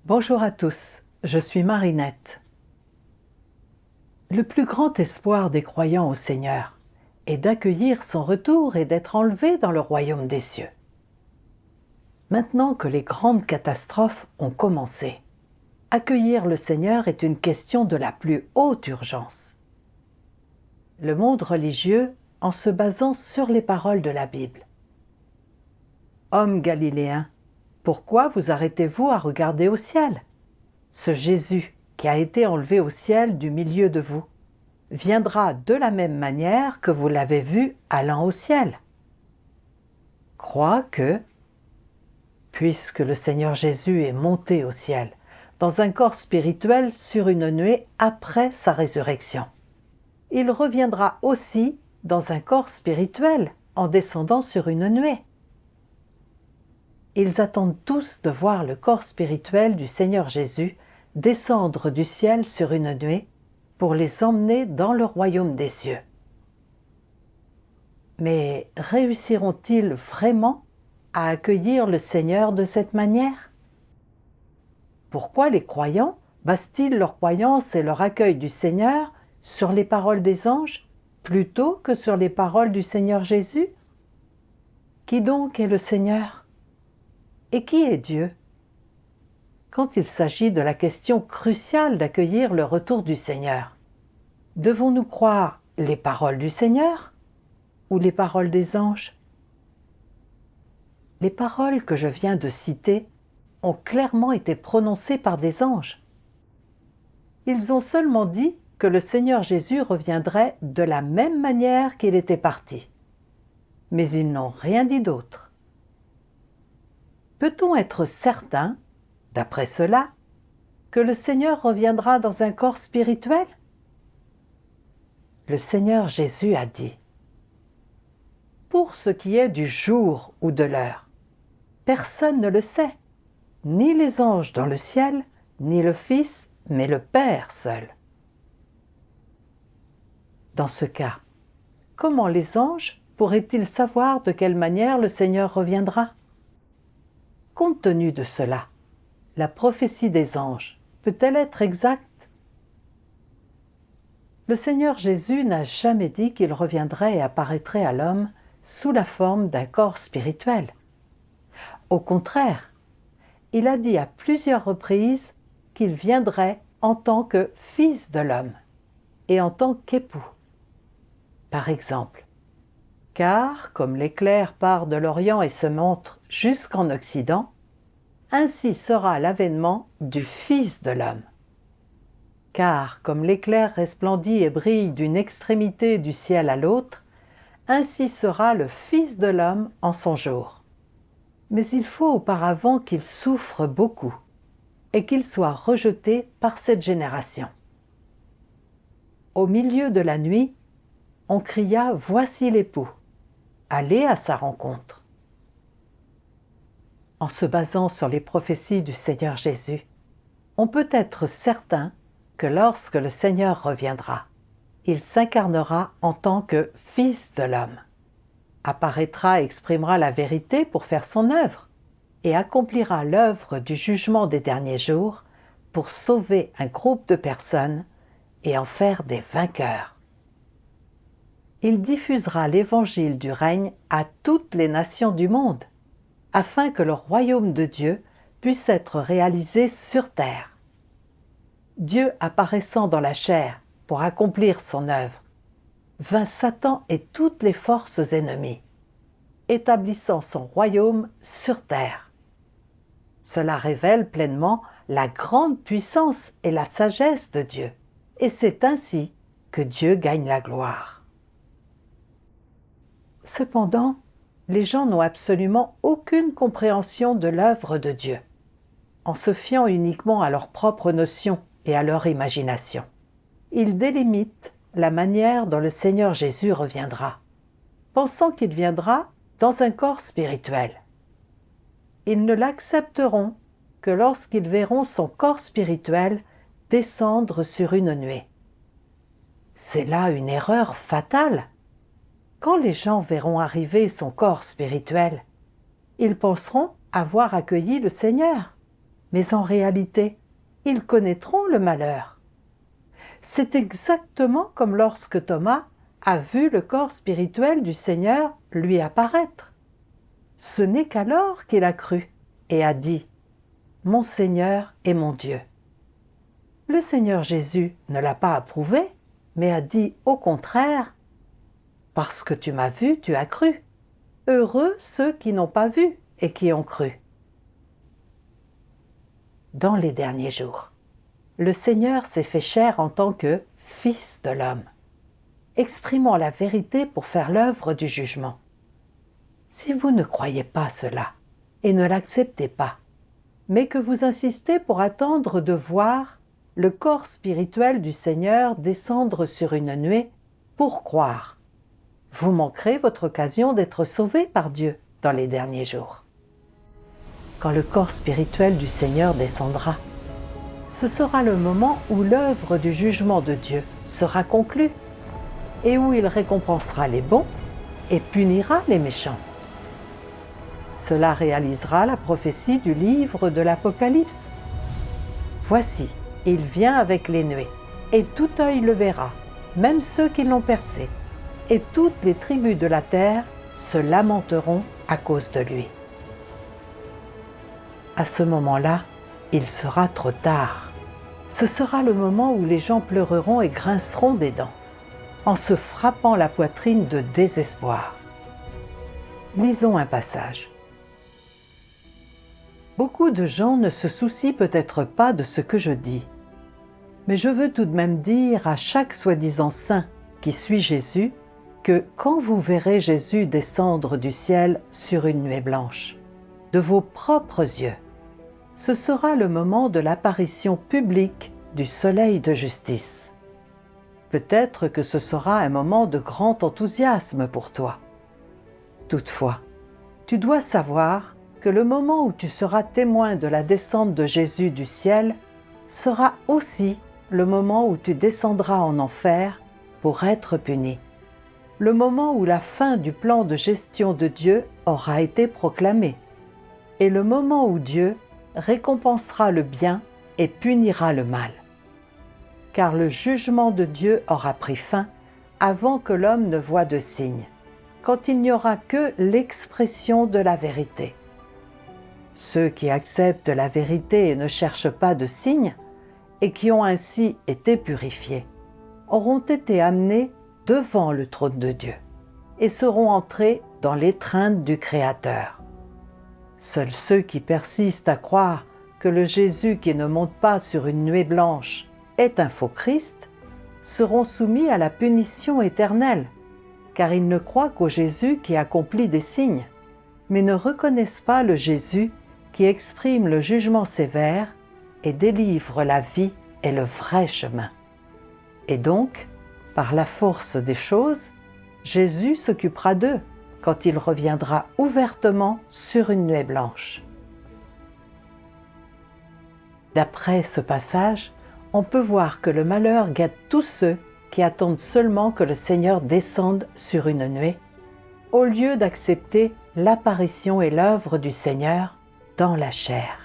Bonjour à tous, je suis Marinette. Le plus grand espoir des croyants au Seigneur est d'accueillir son retour et d'être enlevés dans le royaume des cieux. Maintenant que les grandes catastrophes ont commencé, accueillir le Seigneur est une question de la plus haute urgence. Le monde religieux en se basant sur les paroles de la Bible. Hommes galiléens, pourquoi vous arrêtez-vous à regarder au ciel? Ce Jésus qui a été enlevé au ciel du milieu de vous viendra de la même manière que vous l'avez vu allant au ciel. Crois que, puisque le Seigneur Jésus est monté au ciel, dans un corps spirituel sur une nuée après sa résurrection, il reviendra aussi dans un corps spirituel en descendant sur une nuée. Ils attendent tous de voir le corps spirituel du Seigneur Jésus descendre du ciel sur une nuée pour les emmener dans le royaume des cieux. Mais réussiront-ils vraiment à accueillir le Seigneur de cette manière? Pourquoi les croyants basent-ils leur croyance et leur accueil du Seigneur sur les paroles des anges plutôt que sur les paroles du Seigneur Jésus? Qui donc est le Seigneur? Et qui est Dieu? Quand il s'agit de la question cruciale d'accueillir le retour du Seigneur, devons-nous croire les paroles du Seigneur ou les paroles des anges? Les paroles que je viens de citer ont clairement été prononcées par des anges. Ils ont seulement dit que le Seigneur Jésus reviendrait de la même manière qu'il était parti. Mais ils n'ont rien dit d'autre. Peut-on être certain, d'après cela, que le Seigneur reviendra dans un corps spirituel? Le Seigneur Jésus a dit: « Pour ce qui est du jour ou de l'heure, personne ne le sait, ni les anges dans le ciel, ni le Fils, mais le Père seul. » Dans ce cas, comment les anges pourraient-ils savoir de quelle manière le Seigneur reviendra? Compte tenu de cela, la prophétie des anges peut-elle être exacte? Le Seigneur Jésus n'a jamais dit qu'il reviendrait et apparaîtrait à l'homme sous la forme d'un corps spirituel. Au contraire, il a dit à plusieurs reprises qu'il viendrait en tant que Fils de l'homme et en tant qu'époux. Par exemple, « Car, comme l'éclair part de l'Orient et se montre jusqu'en Occident, ainsi sera l'avènement du Fils de l'homme. Car, comme l'éclair resplendit et brille d'une extrémité du ciel à l'autre, ainsi sera le Fils de l'homme en son jour. Mais il faut auparavant qu'il souffre beaucoup et qu'il soit rejeté par cette génération. » Au milieu de la nuit, on cria « Voici l'époux, allez à sa rencontre. » En se basant sur les prophéties du Seigneur Jésus, on peut être certain que lorsque le Seigneur reviendra, il s'incarnera en tant que Fils de l'homme, apparaîtra et exprimera la vérité pour faire son œuvre, et accomplira l'œuvre du jugement des derniers jours pour sauver un groupe de personnes et en faire des vainqueurs. Il diffusera l'évangile du règne à toutes les nations du monde, afin que le royaume de Dieu puisse être réalisé sur terre. Dieu apparaissant dans la chair pour accomplir son œuvre, vainc Satan et toutes les forces ennemies, établissant son royaume sur terre. Cela révèle pleinement la grande puissance et la sagesse de Dieu, et c'est ainsi que Dieu gagne la gloire. Cependant, les gens n'ont absolument aucune compréhension de l'œuvre de Dieu, en se fiant uniquement à leurs propres notions et à leur imagination. Ils délimitent la manière dont le Seigneur Jésus reviendra, pensant qu'il viendra dans un corps spirituel. Ils ne l'accepteront que lorsqu'ils verront son corps spirituel descendre sur une nuée. C'est là une erreur fatale. Quand les gens verront arriver son corps spirituel, ils penseront avoir accueilli le Seigneur, mais en réalité, ils connaîtront le malheur. C'est exactement comme lorsque Thomas a vu le corps spirituel du Seigneur lui apparaître. Ce n'est qu'alors qu'il a cru et a dit « Mon Seigneur et mon Dieu ». Le Seigneur Jésus ne l'a pas approuvé, mais a dit au contraire « Parce que tu m'as vu, tu as cru. Heureux ceux qui n'ont pas vu et qui ont cru. » Dans les derniers jours, le Seigneur s'est fait chair en tant que Fils de l'homme. Exprimons la vérité pour faire l'œuvre du jugement. Si vous ne croyez pas cela et ne l'acceptez pas, mais que vous insistez pour attendre de voir le corps spirituel du Seigneur descendre sur une nuée pour croire, vous manquerez votre occasion d'être sauvé par Dieu dans les derniers jours. Quand le corps spirituel du Seigneur descendra, ce sera le moment où l'œuvre du jugement de Dieu sera conclue et où il récompensera les bons et punira les méchants. Cela réalisera la prophétie du livre de l'Apocalypse. Voici, il vient avec les nuées, et tout œil le verra, même ceux qui l'ont percé, et toutes les tribus de la terre se lamenteront à cause de lui. À ce moment-là, il sera trop tard. Ce sera le moment où les gens pleureront et grinceront des dents, en se frappant la poitrine de désespoir. Lisons un passage. Beaucoup de gens ne se soucient peut-être pas de ce que je dis, mais je veux tout de même dire à chaque soi-disant saint qui suit Jésus que quand vous verrez Jésus descendre du ciel sur une nuée blanche, de vos propres yeux, ce sera le moment de l'apparition publique du soleil de justice. Peut-être que ce sera un moment de grand enthousiasme pour toi. Toutefois, tu dois savoir que le moment où tu seras témoin de la descente de Jésus du ciel sera aussi le moment où tu descendras en enfer pour être puni. Le moment où la fin du plan de gestion de Dieu aura été proclamée et le moment où Dieu récompensera le bien et punira le mal. Car le jugement de Dieu aura pris fin avant que l'homme ne voie de signe, quand il n'y aura que l'expression de la vérité. Ceux qui acceptent la vérité et ne cherchent pas de signes, et qui ont ainsi été purifiés, auront été amenés devant le trône de Dieu et seront entrés dans l'étreinte du Créateur. Seuls ceux qui persistent à croire que le Jésus qui ne monte pas sur une nuée blanche est un faux Christ seront soumis à la punition éternelle, car ils ne croient qu'au Jésus qui accomplit des signes, mais ne reconnaissent pas le Jésus qui exprime le jugement sévère et délivre la vie et le vrai chemin. Et donc, par la force des choses, Jésus s'occupera d'eux quand il reviendra ouvertement sur une nuée blanche. D'après ce passage, on peut voir que le malheur guette tous ceux qui attendent seulement que le Seigneur descende sur une nuée, au lieu d'accepter l'apparition et l'œuvre du Seigneur dans la chair.